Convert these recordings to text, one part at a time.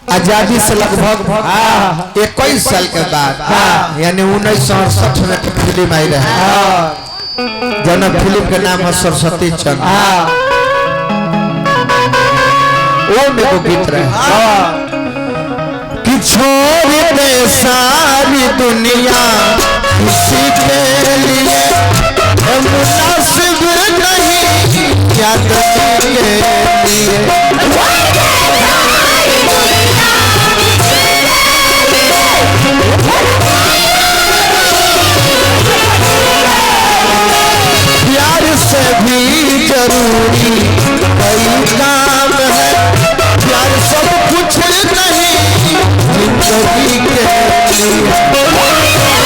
आजादी से लगभग 21 साल के बाद यानी 1968 में फिल्म आई रहे जौन फिल्म के नाम है सरस्वती चंद्र। वो में वो गीत रहे कि छोड़ दे सारी दुनिया किसी के लिए मुनासिब नहीं याद के लिए प्यार से भी जरूरी कई काम है प्यार सब कुछ नहीं जिंदगी के लिए।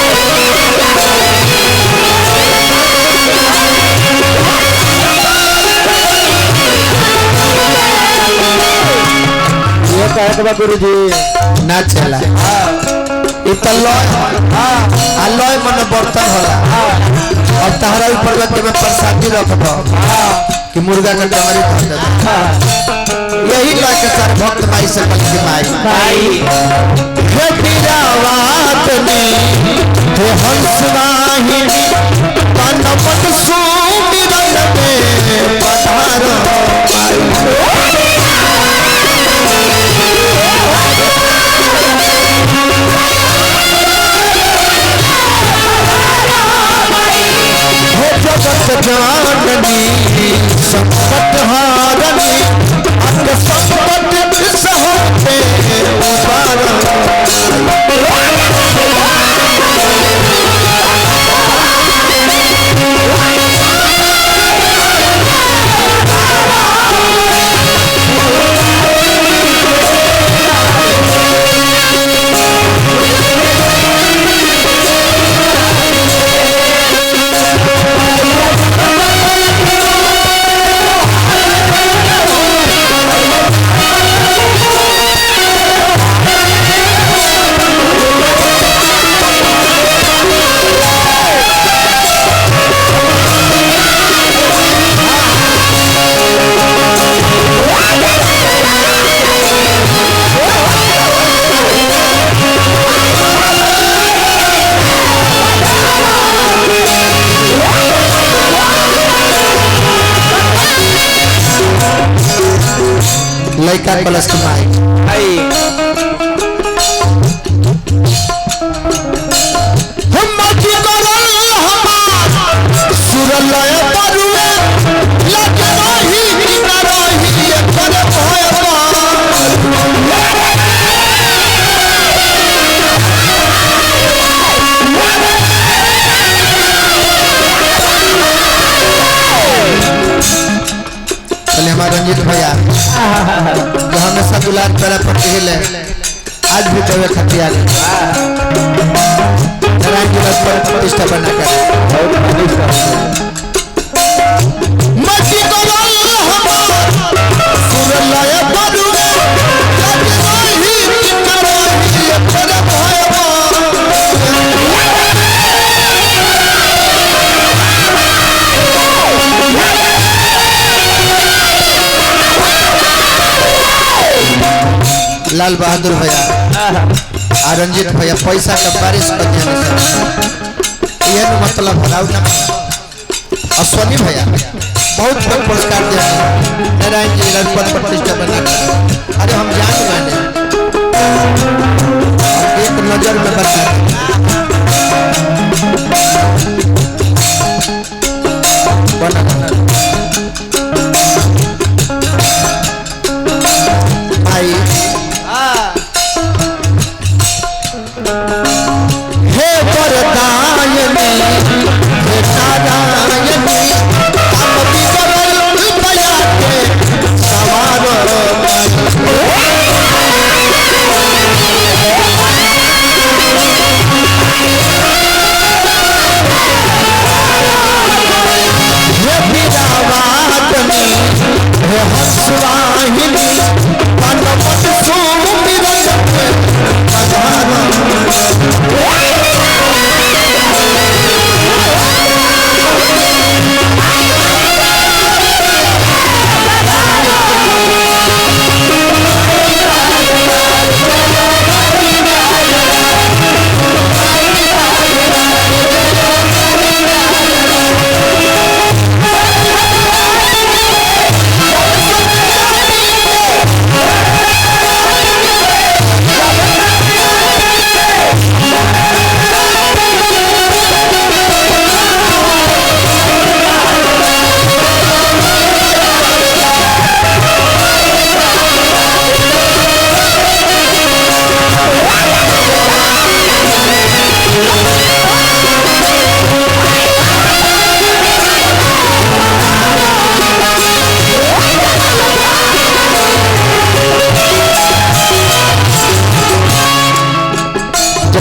ये कहे गुरु जी ना चला लय मन बर्तन होला और तहरा ऊपर में प्रसादी रखब कि मुर्गा का डमरी यही बात के साथ भक्त माई से पलकी माई हे पीरावात में हे हंसवाहिनी तन मन सुमिरन में पधारो जाननी संकट हारनी अंग संकट सहते लड़का प्लस माई हम की करल हमार सुरलय परुए लग रही न रही कर भय हमारा रंजीत भैया जो हमेशा दुलार पैरा पर कहले आज भी कवे खतिया नारायण जी पर प्रतिष्ठा बना कर मची करल हमार सुरलय परुए लग रही न रही कर भय लाल बहादुर भैया रंजीत भैया पैसा का बारिश कर यह मतलब अश्वनी भैया बहुत बहुत पुरस्कार दिया नारायण जी रजपत प्रतिष्ठा बना अरे हम जान माने एक नजर में बता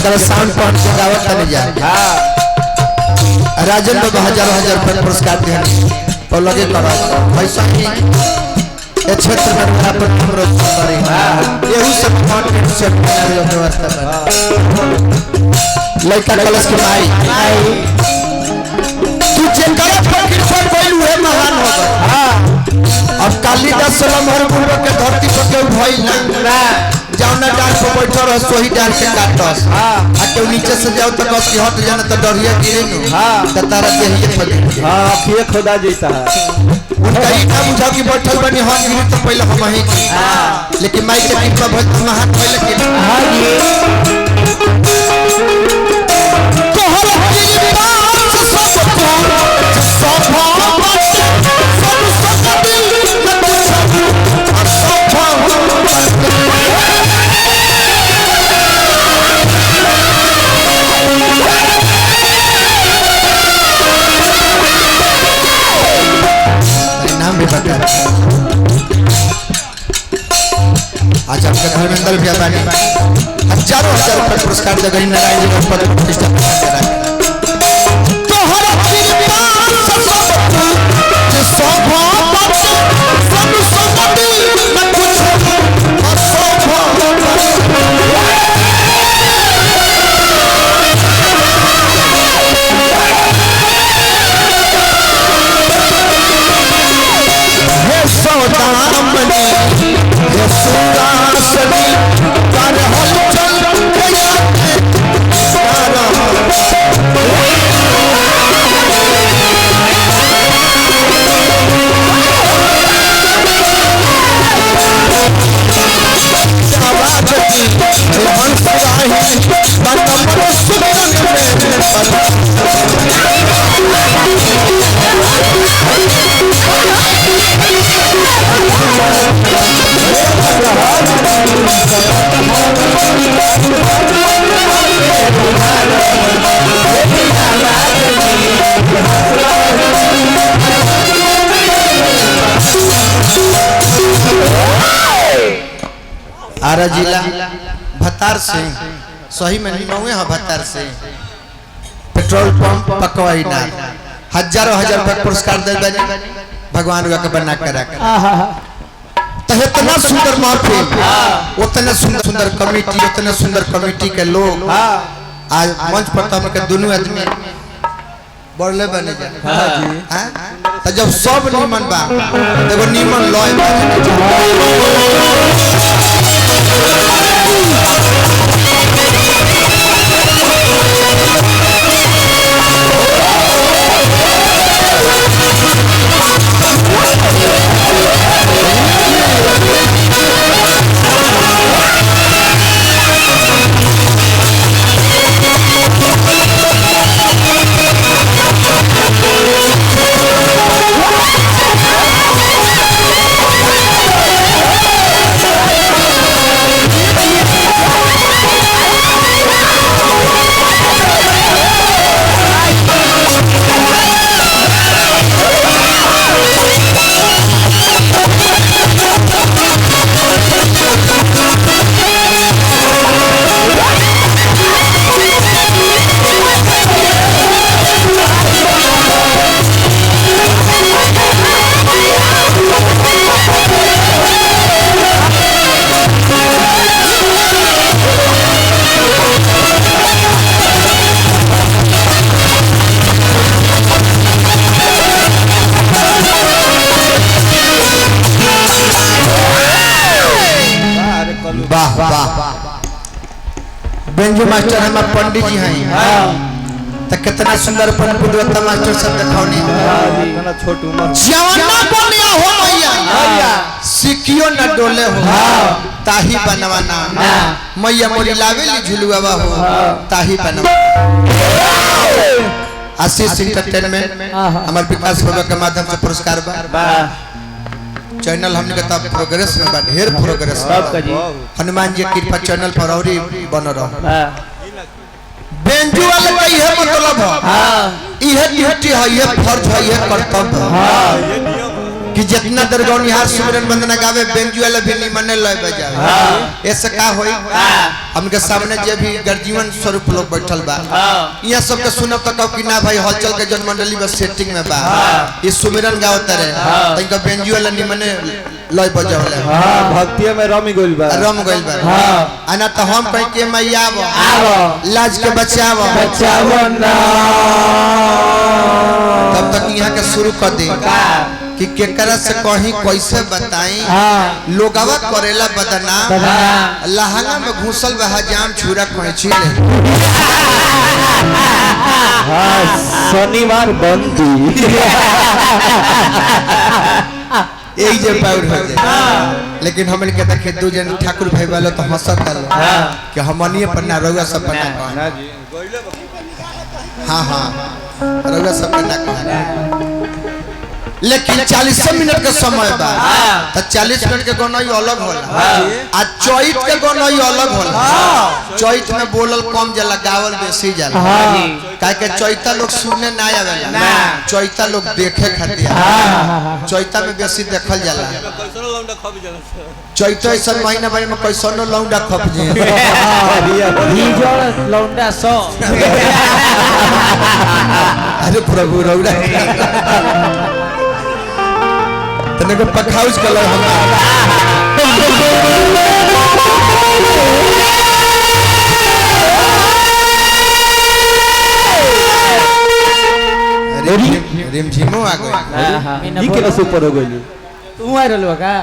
जरा साउंड पॉइंट से गावत नहीं जा राजन बाबा हजारों हजार रुपए पुरस्कार दिया और लगे करो पैसा ही ये क्षेत्र में पर हमरो करे यही सब कंटेंट से व्यवस्था कर लड़का कलश के माई तू जेकरा फकीर पर कोई है महान होगा अब कालिदास सलमहर पूर्व के धरती पर के भइल ना जावना डाल पर बैठो रह सोही डाल के काटस आ के नीचे से जाओ तो बस हट जाना तो डरिया गिरे नु त तारा देहिए पर आंखें खुदा जैसा है उनका ई ना बुझाओ कि बैठल बनी हम गिरी तो पहले हम ही लेकिन माई के कृपा भक्त महान पहले के हां जी तोहर कृपा सब नाम भी बता आज आपका धर्मेंद्र भैया बानी हजारों हजार रुपए पुरस्कार दे गई नारायण जी पद प्रतिष्ठा करा तोहर कृपा सब आरा जिला भतार से सही में निमावे है भतार से पेट्रोल पंप पकवाई ना हजारों हजार रुपए पुरस्कार दे बनी भगवान का बना के रख तो इतना सुंदर महफिल उतना सुंदर कमेटी उतना सुंदर कमेटी के लोग आज मंच पर तो हमके दोनों आदमी बढ़ले बने जा हां तो जब सब निमन बा देखो निमन लय वाह वाह बेंजू मास्टर हमारे पंडित जी हैं तो कितना सुंदर पुरुषोत्तम मास्टर सब दिखाओनी इतना छोटी उम्र जवाना बनिया हो मैया सिकियो न डोले हो ताही बनवाना मैया मोरी लावेली झुलुआ हो ताही बनवा आशीष एंटरटेनमेंट हमारे विकास बाबा के माध्यम से पुरस्कार बा चैनल हमने कहता प्रोग्रेस में बा ढेर प्रोग्रेस सबका जी हनुमान जी की कृपा चैनल पर औरी बन रहो बेंजू वाले का यह मतलब है यह ड्यूटी है यह फर्ज है यह कर्तव्य है कि जितना दरगौनिहार सुमिरन वंदना गावे बेंजू वाला भी निमने लय बजावे ऐसे का होई हमके सामने जे भी गर्जीवन स्वरूप लोग बैठल बा यहाँ सबके सुनब तो कहू कि ना भाई हलचल के जन मंडली बस सेटिंग में बा ये सुमिरन गावत रहे तो इनका बेंजू वाला निमने लय बजावले भक्ति में रम गइल बा आना तो हम कह के मैया आवो लाज के बचावो ना तब तक यहाँ के शुरू कर दे कि केकरा से कहीं कैसे बताई लोगवा करेला बदनाम लहंगा में घुसल बा हजाम छुरा खोची ले शनिवार बंदी यही जे पाउर हो जाए लेकिन हमन के देखे दो जन ठाकुर भाई वाला तो हंसत आलो कि हमनिए पर ना रउआ सब पर ना हां हां रउआ सब पर ना कहा लेकिन 40 मिनट के समय बा तो 40 मिनट के गाना ही अलग होला आ चैत के गाना ही अलग होला चैत में बोलल कम जाला गावल बेसी जाला काहे के चैता लोग सुनने ना आवेला चैता लोग देखे खातिर चैता में बेसी देखल जाला चैता ऐसा महीना भर में कैसनो लौंडा खप जे हिजोड़ लौंडा सो अरे प्रभु रौड़ा तने को पखाउज कलर रिम झिमो आ गई ई के सुपर हो गइल तू आ रहलो का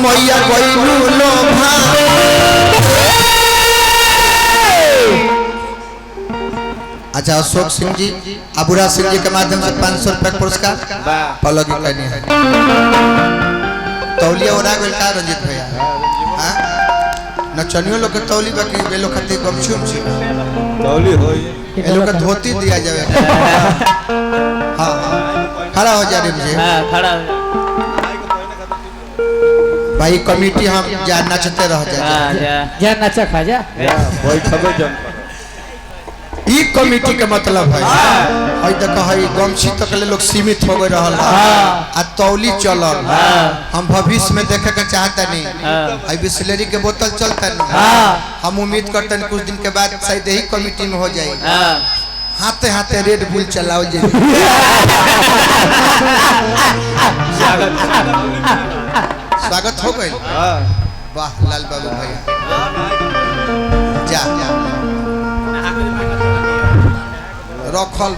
मैया गइलू लोभा अच्छा अशोक सिंह जी अबुरा सिंह जी के माध्यम से 500 रुपए पुरस्कार पलक करनी है तौलिया ओरा गइल का रंजित भैया हां नचनियो लोग के तौली बाकी वे लोग खातिर गमछुम छी तौली होई ए लोग के धोती दिया जावे हां खड़ा हो जा रे मुझे हां खड़ा भाई कमेटी हम जा नचते रह जाए जा नचा खा जा वही खबर जन ई कमेटी के मतलब है हई देखो हई गमछी तक ले लोग सीमित हो गए रहल आ तौली चलल हम भविष्य में देखे के चाहता नहीं हई बिस्लरी के बोतल चलता नहीं हम उम्मीद करते हैं कुछ दिन के बाद शायद यही कमेटी में हो जाए हाथे हाथे रेड बुल चलाओ जे स्वागत हो गए वाह लाल बाबू भैया जा रखल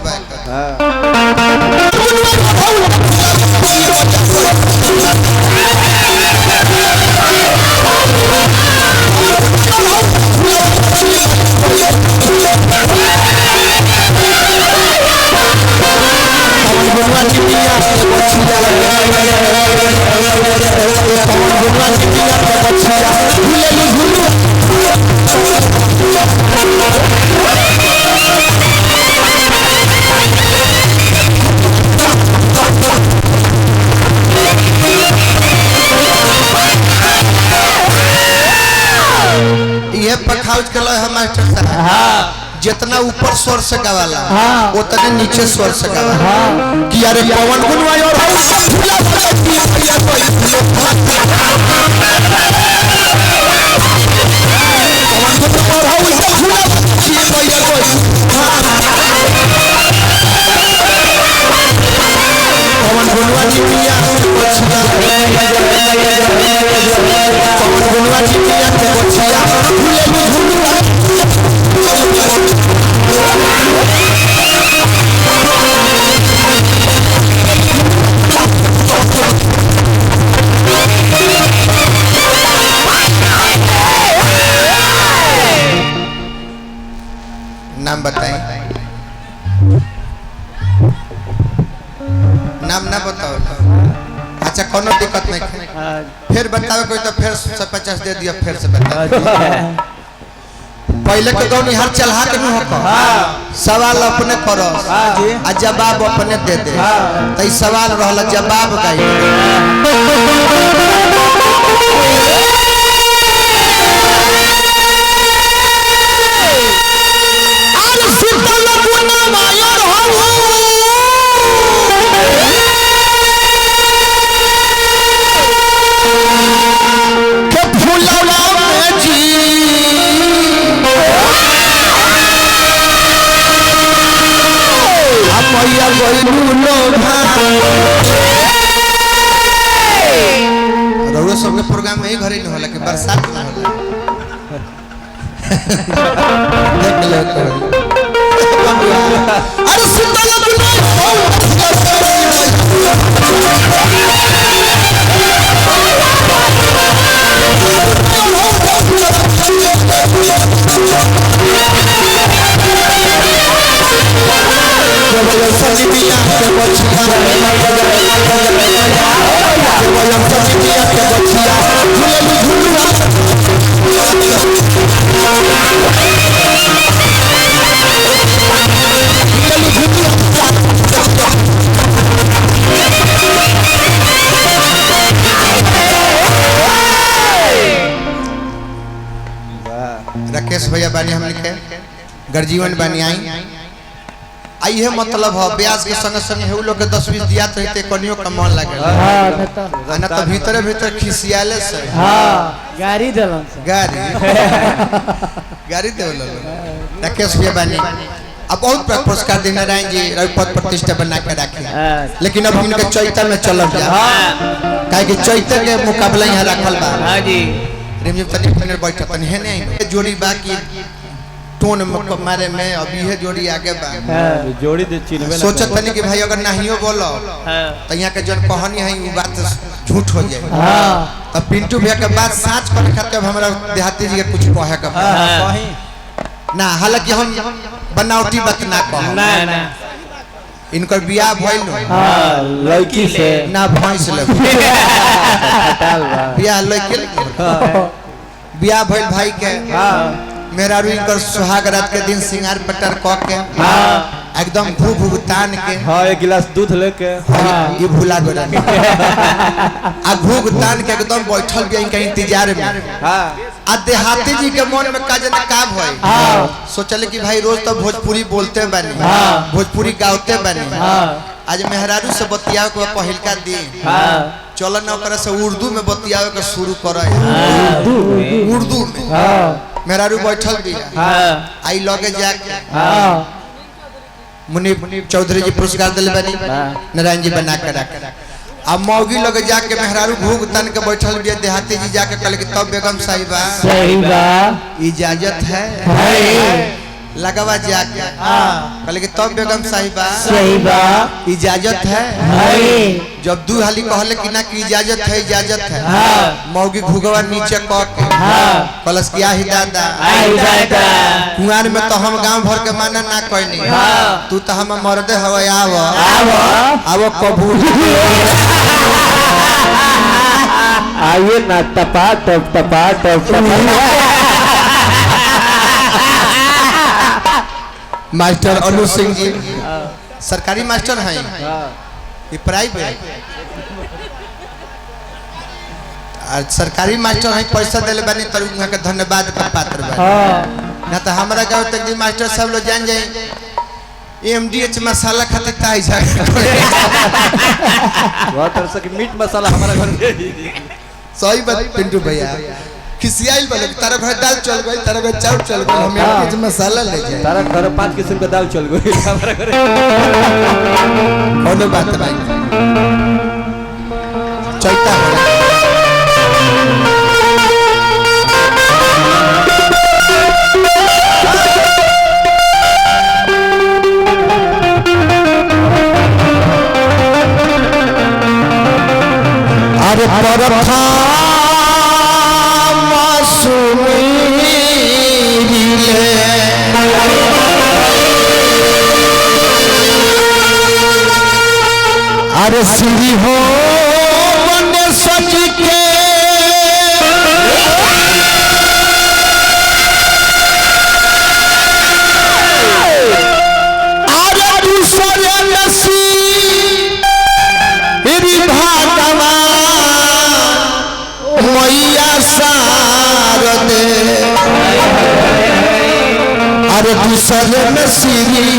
ये पखाउज के लय हम मास्टर साहब जितना ऊपर स्वर से गवाला उतने नीचे स्वर से गवाला कि अरे पवन गुनवाई और पवन गुनवाई पिया पवन गुनवाई पिया के बचिया अच्छा कोनो दिक्कत नहीं है। फिर बताओ कोई तो फिर 150 दे दिया फिर से बता पहले के गौनी हर चलहा के नहीं होको सवाल अपने करो आ जवाब अपने दे दे तो ई सवाल रहला जवाब का अरे सुतल गुना मायर हो के फूलवा में जी मैया रउआ सबके प्रोग्राम में ही घरे नहीं होला कि बरसात में होला देख ले अरे सुतल राकेश भैया बानी हमने के गर्जीवन बानी आई है मतलब हो ब्याज के संग संग हे लोग के 10-20 दिया तो हेते कनियो का मन लागे हां ना तो भीतर भीतर खिसियाले से हां गाड़ी देलन से गाड़ी देवल राकेश भैया बानी अब बहुत पुरस्कार देना नारायण जी रवि पद प्रतिष्ठा बना के रखे लेकिन अब इनके चैतर में चलल जा काहे कि चैतर के मुकाबला यहां रखल बा हां जी रिमझिम तनी मिनट बैठ तनी है नहीं जोड़ी बाकी टोन मारे में अभी है जोड़ी आगे बा जोड़ी दे चिन्हबे ना सोचत तनी कि भाई अगर नाहियो बोलो तो यहाँ के जन कहानी है वो बात झूठ हो जाए तब पिंटू भैया के बात साच करे खातिर हमरा देहाती जी के कुछ कहे के ना हालांकि हम बनावटी बात ना कह ना इनकर बियाह भइल लड़की से ना भैंस ले बियाह लड़के बियाह भइल भाई के मेहरारू इनकर सुहाग रात के दिन सिंगार पटर क के एकदम भूख तान के हां एक गिलास दूध लेके ये भूला गोरा आ भूख तान के एकदम बैठल भी इनका इंतजार में हां आ देहाती जी के मन में का जना का भई सोचले कि भाई रोज तो भोजपुरी बोलते बानी भोजपुरी गाते बानी आज मेहरारू से बतियावे के पहिलका दिन चलो ना ओकरा से उर्दू में बतियावे के शुरू करे उर्दू में मेहरारू बैठल भी आई लगे जाके मुनीब चौधरी जी पुरस्कार दिले बानी नारायण जी बना के रख अब मौगी लगे जाके मेहरारू भूख तन के बैठल भी देहाती जी जाके कहले कि तब बेगम साहिबा इजाजत है लगवा जाके कहले कि तब बेगम साहिबा इजाजत है जब दू हाली कहले कि ना कि इजाजत है मौगी घुगवा नीचे क के कलस किया ही दादा कुआर में तो हम गांव भर के माना ना कहनी तू तो हम मर्दे हवा आवो कबूल आइए ना टपा टप मास्टर अनु सिंह जी सरकारी मास्टर हैं ये प्राइवेट और सरकारी मास्टर हैं पैसा देले बानी तर उनका के धन्यवाद का पात्र बानी ना तो हमारा गांव तक जी मास्टर सब लोग जान जाए एमडीएच मसाला खाते ताई जा बहुत तरह से मीट मसाला हमारा घर में सही बात पिंटू भैया खिसियाइल बोले तारा घर दाल चल गई तारा घर चावल चल गई हम एमडीएच मसाला ले जाए तारा घर 5 किस्म का दाल चल गई हमारा घर कोनो बात नहीं चलता है अरे परथा मासूमी ले अरे श्री हो नसी भागवा मैया शारदे अरे दूसरे में श्री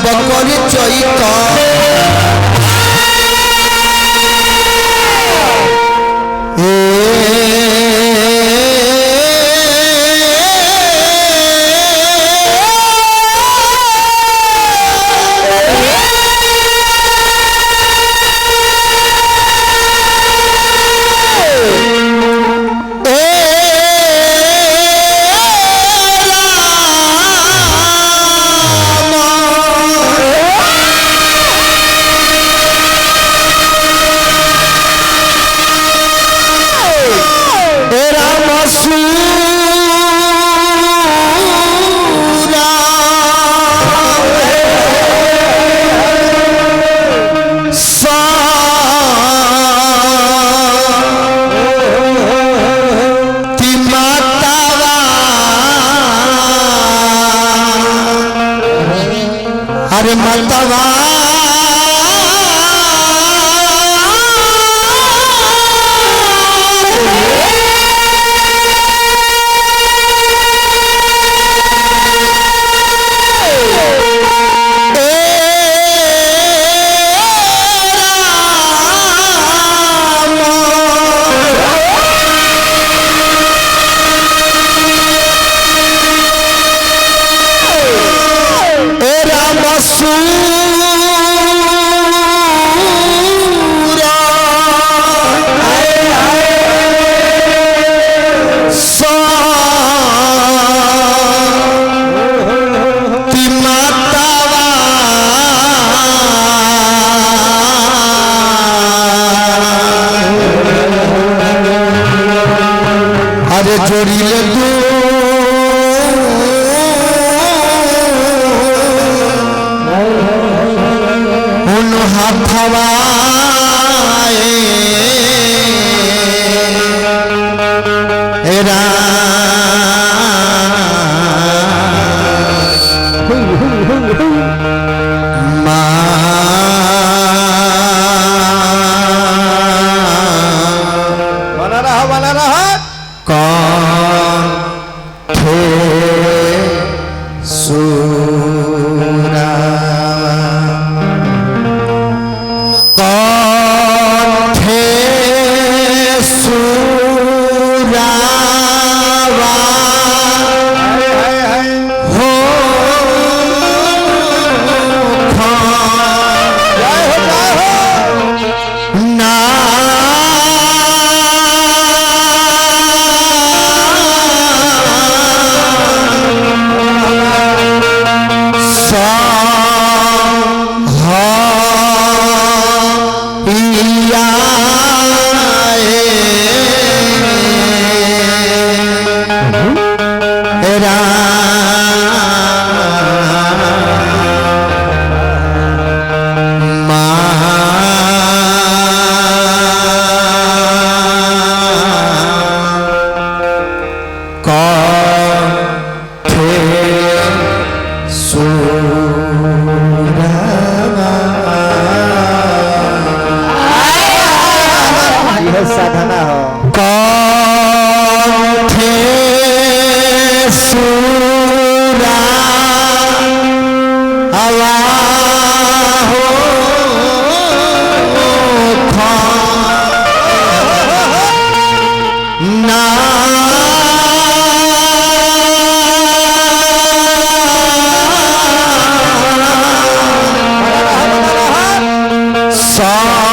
बकरी चैत अरे मतवा अरे जोड़िले तू उन हाथवा बना रहा कौन थे सूरा कौन थे सूरा हो ना साधना हो कौन थे सूरा हवा हो ना सा